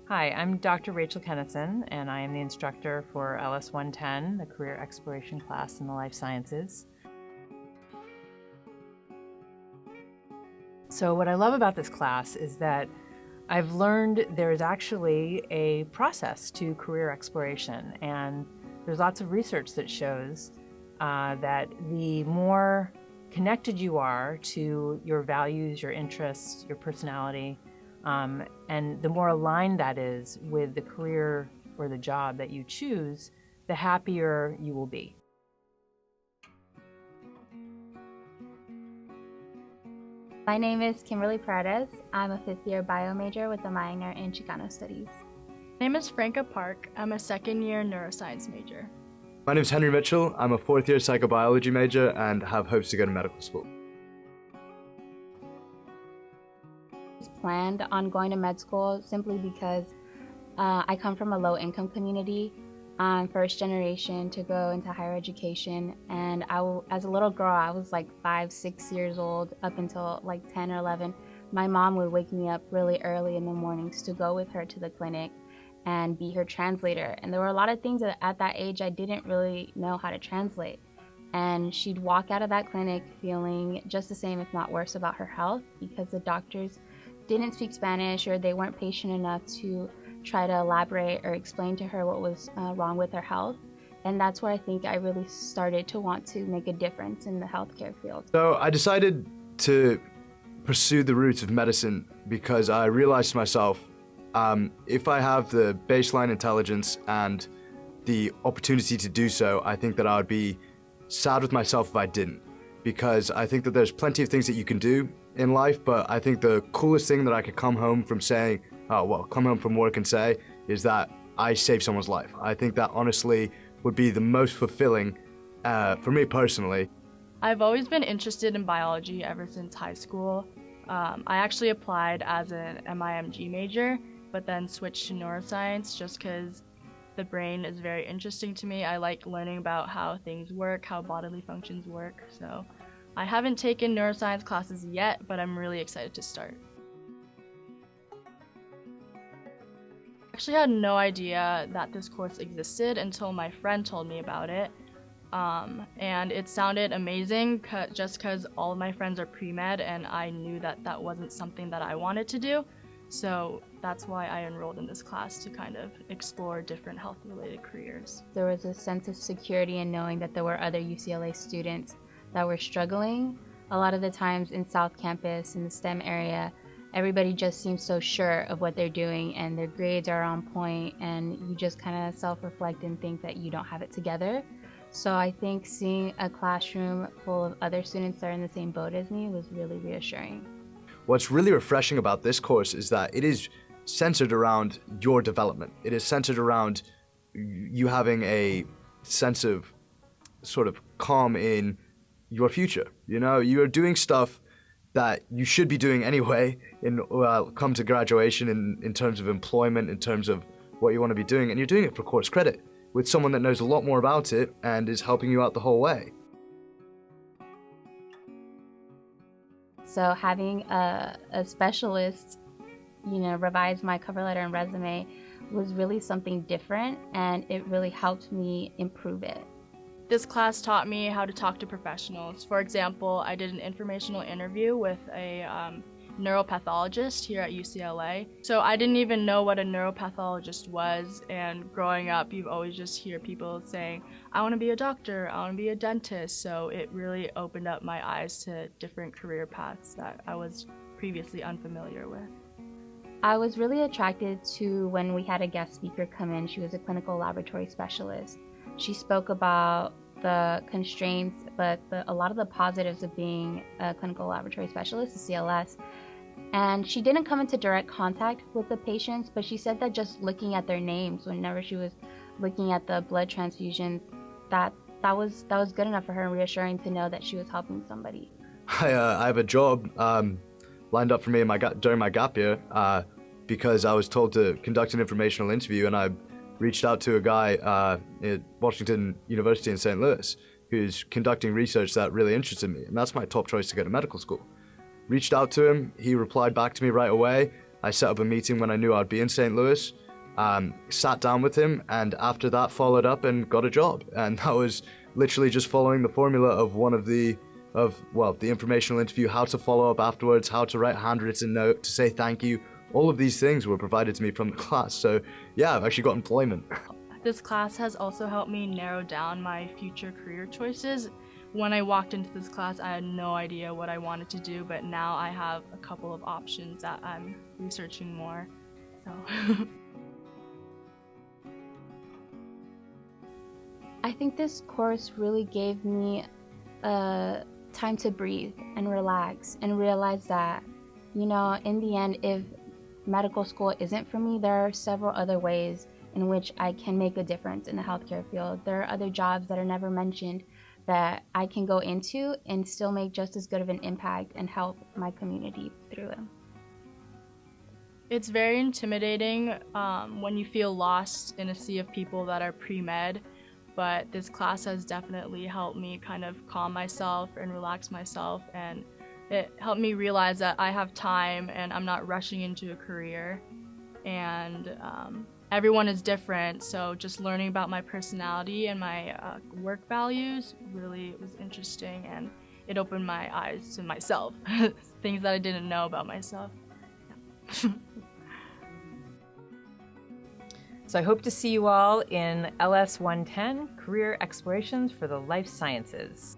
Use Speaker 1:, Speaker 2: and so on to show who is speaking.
Speaker 1: Hi, I'm Dr. Rachel Kennison, and I am the instructor for LS110, the Career Exploration class in the Life Sciences. So what I love about this class is that I've learned there's actually a process to career exploration, and there's lots of research that shows that the more connected you are to your values, your interests, your personality, and the more aligned that is with the career or the job that you choose, the happier you will be.
Speaker 2: My name is Kimberly Paredes. I'm a fifth-year bio major with a minor in Chicano Studies.
Speaker 3: My name is Franca Park. I'm a second-year neuroscience major.
Speaker 4: My name is Henry Mitchell. I'm a fourth-year psychobiology major and have hopes to go to medical school.
Speaker 2: I planned on going to med school simply because I come from a low-income community. I'm first generation to go into higher education, and as a little girl, I was like 5-6 years old up until like 10 or 11. My mom would wake me up really early in the mornings to go with her to the clinic and be her translator. And there were a lot of things that at that age I didn't really know how to translate. And she'd walk out of that clinic feeling just the same, if not worse, about her health because the doctors didn't speak Spanish or they weren't patient enough to try to elaborate or explain to her what was wrong with her health. And that's where I think I really started to want to make a difference in the healthcare field.
Speaker 4: So I decided to pursue the route of medicine because I realized to myself, if I have the baseline intelligence and the opportunity to do so, I think that I would be sad with myself if I didn't. Because I think that there's plenty of things that you can do in life, but I think the coolest thing that I could come home from saying, come home from work and say, is that I saved someone's life. I think that honestly would be the most fulfilling for me personally.
Speaker 3: I've always been interested in biology ever since high school. I actually applied as an MIMG major, but then switched to neuroscience just because the brain is very interesting to me. I like learning about how things work, how bodily functions work. So I haven't taken neuroscience classes yet, but I'm really excited to start. I actually had no idea that this course existed until my friend told me about it. And it sounded amazing just because all of my friends are pre-med and I knew that that wasn't something that I wanted to do. So that's why I enrolled in this class to kind of explore different health-related careers.
Speaker 2: There was a sense of security in knowing that there were other UCLA students that were struggling. A lot of the times in South Campus, in the STEM area, everybody just seems so sure of what they're doing and their grades are on point and you just kind of self-reflect and think that you don't have it together. So I think seeing a classroom full of other students that are in the same boat as me was really reassuring.
Speaker 4: What's really refreshing about this course is that it is centered around your development. It is centered around you having a sense of sort of calm in your future. You know, you are doing stuff that you should be doing anyway come to graduation in terms of employment, in terms of what you want to be doing, and you're doing it for course credit with someone that knows a lot more about it and is helping you out the whole way.
Speaker 2: So having a specialist, revise my cover letter and resume was really something different, and it really helped me improve it.
Speaker 3: This class taught me how to talk to professionals. For example, I did an informational interview with a neuropathologist here at UCLA. So I didn't even know what a neuropathologist was, and growing up, you always just hear people saying, I want to be a doctor, I want to be a dentist. So it really opened up my eyes to different career paths that I was previously unfamiliar with.
Speaker 2: I was really attracted to when we had a guest speaker come in. She was a clinical laboratory specialist. She spoke about the constraints, but a lot of the positives of being a clinical laboratory specialist, a CLS. And she didn't come into direct contact with the patients, but she said that just looking at their names whenever she was looking at the blood transfusions, that was good enough for her and reassuring to know that she was helping somebody.
Speaker 4: I have a job lined up for me during my gap year because I was told to conduct an informational interview, and I reached out to a guy at Washington University in St. Louis who's conducting research that really interested me, and that's my top choice to go to medical school. Reached out to him, he replied back to me right away, I set up a meeting when I knew I'd be in St. Louis, sat down with him, and after that followed up and got a job. And that was literally just following the formula of the informational interview, how to follow up afterwards, how to write a handwritten note to say thank you. All of these things were provided to me from the class. So yeah, I've actually got employment.
Speaker 3: This class has also helped me narrow down my future career choices. When I walked into this class, I had no idea what I wanted to do, but now I have a couple of options that I'm researching more. So.
Speaker 2: I think this course really gave me time to breathe and relax and realize that, in the end, if medical school isn't for me, there are several other ways in which I can make a difference in the healthcare field. There are other jobs that are never mentioned that I can go into and still make just as good of an impact and help my community through them.
Speaker 3: It's very intimidating when you feel lost in a sea of people that are pre-med, but this class has definitely helped me kind of calm myself and relax myself, and it helped me realize that I have time and I'm not rushing into a career, and everyone is different, so just learning about my personality and my work values really was interesting, and it opened my eyes to myself, things that I didn't know about myself. Yeah.
Speaker 1: So I hope to see you all in LS110, Career Explorations for the Life Sciences.